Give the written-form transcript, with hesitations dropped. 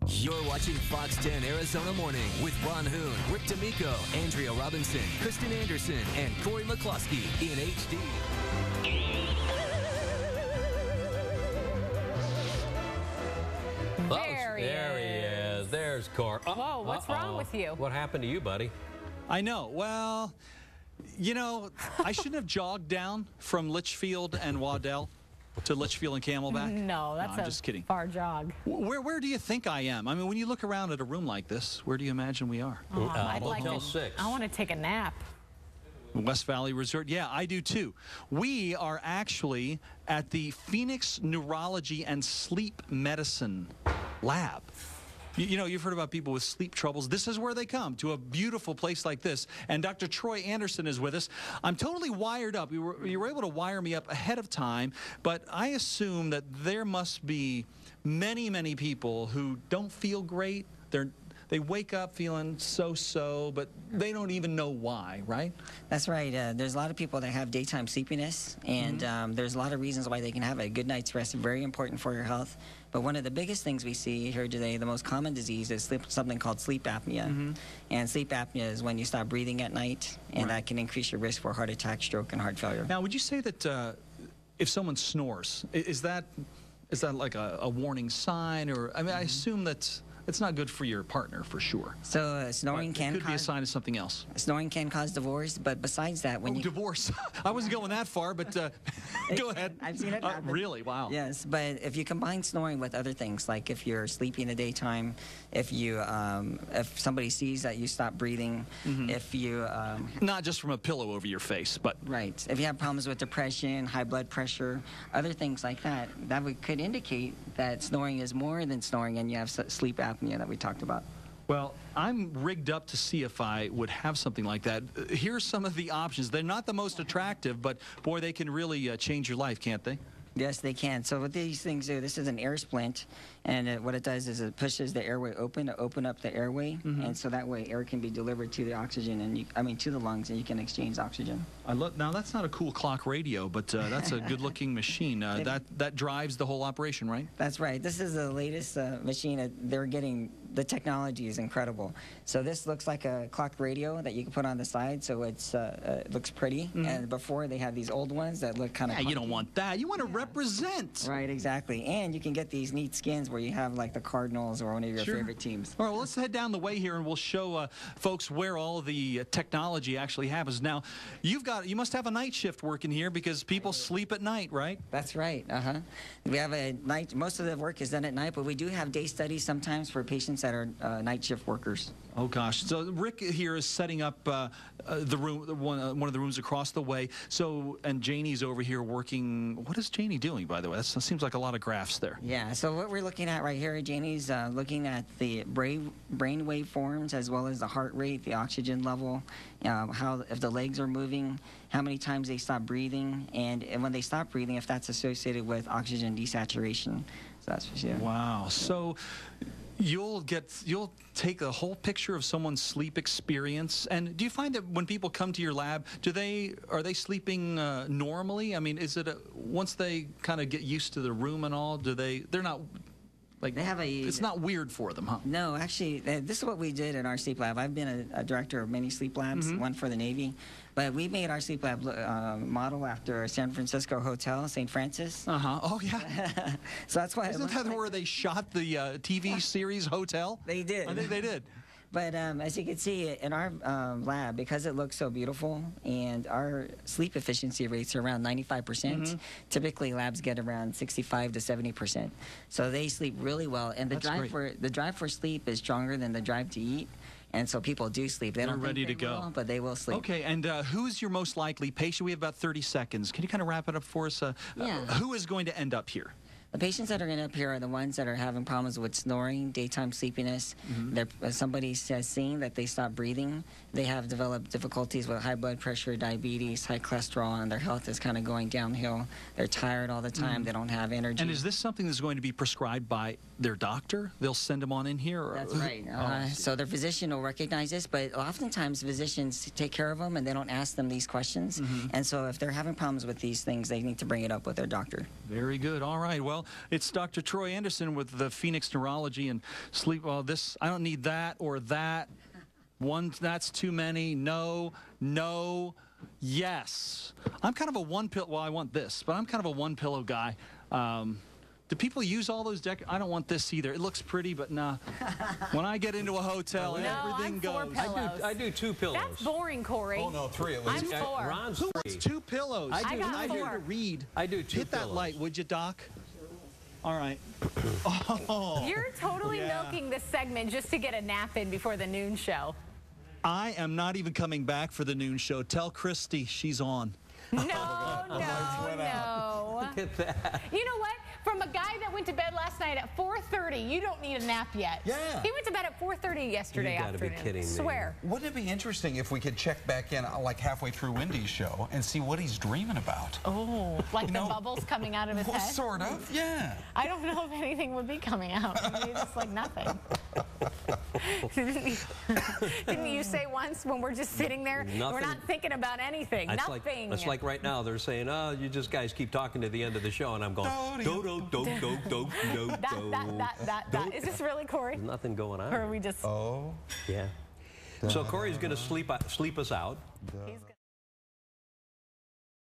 You're watching Fox 10 Arizona Morning with Ron Hoon, Rick D'Amico, Andrea Robinson, Kristen Anderson, and Corey McCloskey in HD. There he is. There's Corey. Whoa, what's wrong with you? What happened to you, buddy? I know. Well, you know, I shouldn't have jogged down from Litchfield and Waddell to Litchfield and Camelback. No, that's I'm just kidding. Far jog. Where do you think I am? I mean, when you look around at a room like this, where do you imagine we are? Motel 6. I want to take a nap. West Valley Resort. Yeah, I do too. We are actually at the Phoenix Neurology and Sleep Medicine Lab. You know, you've heard about people with sleep troubles. This is where they come, to a beautiful place like this. And Dr. Troy Anderson is with us. I'm totally wired up. You were able to wire me up ahead of time, but I assume that there must be many, many people who don't feel great. They wake up feeling so-so, but they don't even know why, right? That's right. There's a lot of people that have daytime sleepiness, and there's a lot of reasons why they can have a good night's rest. Very important for your health. But one of the biggest things we see here today, the most common disease, is something called sleep apnea. And sleep apnea is when you stop breathing at night, and that can increase your risk for heart attack, stroke, and heart failure. Now, would you say that if someone snores, is that like a warning sign? Or I mean, I assume that it's not good for your partner, for sure. So snoring could be a sign of something else. Snoring can cause divorce, but besides that, when divorce. I wasn't going that far, but go ahead. I've seen it happen. Really? Wow. Yes, but if you combine snoring with other things, like if you're sleepy in the daytime, if somebody sees that you stop breathing, if you not just from a pillow over your face, but right. If you have problems with depression, high blood pressure, other things like that, could indicate that snoring is more than snoring, and you have sleep apnea that we talked about. Well, I'm rigged up to see if I would have something like that. Here's some of the options. They're not the most attractive, but boy, they can really change your life, can't they? Yes, they can. So what these things do, this is an air splint, and what it does is it pushes the airway open to open up the airway, and so that way air can be delivered to the oxygen, and to the lungs, and you can exchange oxygen. Now that's not a cool clock radio, but that's a good-looking machine. That drives the whole operation, right? That's right. This is the latest machine. They're getting the technology is incredible. So this looks like a clock radio that you can put on the side, so it looks pretty. And before they had these old ones that look kind of. Yeah, you don't want that. You want to represent. Right, exactly. And you can get these neat skins where you have like the Cardinals or one of your favorite teams. All right, well, let's head down the way here and we'll show folks where all the technology actually happens. Now, you must have a night shift working here because people sleep at night, right? That's right. We have a night. Most of the work is done at night, but we do have day studies sometimes for patients that are night shift workers. Oh gosh! So Rick here is setting up the room, one of the rooms across the way. So and Janie's over here working. What is Janie doing, by the way? That seems like a lot of graphs there. Yeah. So what we're looking at right here, Janie's looking at the brain waveforms as well as the heart rate, the oxygen level, if the legs are moving, how many times they stop breathing, and when they stop breathing, if that's associated with oxygen desaturation. So that's for sure. Wow. So you'll take a whole picture of someone's sleep experience. And do you find that when people come to your lab, are they sleeping normally? I mean, is it once they kind of get used to the room and all, they're not like, it's not weird for them, huh? No, actually, this is what we did in our sleep lab. I've been a director of many sleep labs, one for the Navy. But we made our sleep lab model after a San Francisco hotel, St. Francis. Oh, yeah. So that's why. Isn't that where they shot the TV series Hotel? They did. I think they did. But as you can see in our lab, because it looks so beautiful and our sleep efficiency rates are around 95%, typically labs get around 65 to 70%. So they sleep really well. And the drive for sleep is stronger than the drive to eat. And so people do sleep. They're ready to go, but they will sleep. Okay, and who's your most likely patient? We have about 30 seconds. Can you kind of wrap it up for us? Who is going to end up here? The patients that are going to up here are the ones that are having problems with snoring, daytime sleepiness. Somebody has seen that they stop breathing. They have developed difficulties with high blood pressure, diabetes, high cholesterol, and their health is kind of going downhill. They're tired all the time. They don't have energy. And is this something that's going to be prescribed by their doctor? They'll send them on in here? Or? That's right. So their physician will recognize this, but oftentimes physicians take care of them and they don't ask them these questions. And so if they're having problems with these things, they need to bring it up with their doctor. Very good. All right. Well, Well, it's Dr. Troy Anderson with the Phoenix Neurology and Sleep. Well, this, I don't need that or that. One, that's too many. No, no, yes. I'm kind of a one pill. Well, I want this, but I'm kind of a one pillow guy. Do people use all those I don't want this either. It looks pretty, but nah. When I get into a hotel, everything goes. I do 2 pillows. That's boring, Corey. Oh, no, 3 at least. I'm 4. Ron's Who 3. wants 2 pillows? I got I'm here 4. to read. I do 2 Hit that pillows. light, would you, Doc? All right. Oh, You're totally milking this segment just to get a nap in before the noon show. I am not even coming back for the noon show. Tell Christy she's on. No, no. Look at that. You know what? From a guy that went to bed last night at 4:30, you don't need a nap yet. Yeah. He went to bed at 4:30 yesterday You gotta afternoon. be kidding me. Swear. Wouldn't it be interesting if we could check back in like halfway through Wendy's show and see what he's dreaming about? Oh, like the know, bubbles coming out of his Well, head? sort of, yeah. I don't know if anything would be coming out. Maybe just like nothing. Didn't you say once when we're just sitting there, we're Nothing. not thinking about anything? That's Nothing. That's like right now. They're saying, "Oh, you just guys keep talking to the end of the show," and I'm going, "Do do do do do do That. Is this really Corey? Nothing going on. Or are we just... Oh. Yeah. So Corey's going to sleep us out. He's gonna